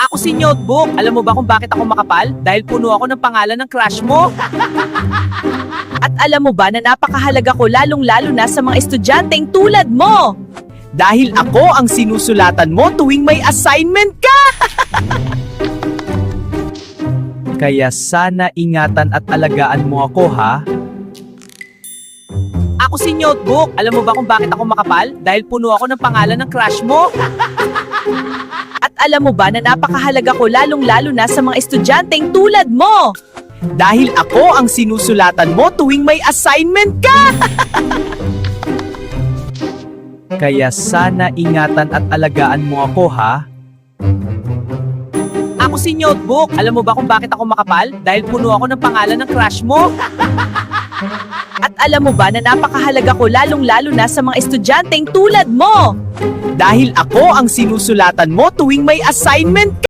Ako si Notebook. Alam mo ba kung bakit ako makapal? Dahil puno ako ng pangalan ng crush mo. At alam mo ba na napakahalaga ko lalong-lalo na sa mga estudyanteng tulad mo? Dahil ako ang sinusulatan mo tuwing may assignment ka. Kaya sana ingatan at alagaan mo ako, ha? Ako si Notebook. Alam mo ba kung bakit ako makapal? Dahil puno ako ng pangalan ng crush mo. At alam mo ba na napakahalaga ko lalong-lalo na sa mga estudyanteng tulad mo? Dahil ako ang sinusulatan mo tuwing may assignment ka. Kaya sana ingatan at alagaan mo ako, ha? Ako si Notebook. Alam mo ba kung bakit ako makapal? Dahil puno ako ng pangalan ng crush mo. At alam mo ba na napakahalaga ko lalong-lalo na sa mga estudyanteng tulad mo? Dahil ako ang sinusulatan mo tuwing may assignment ka.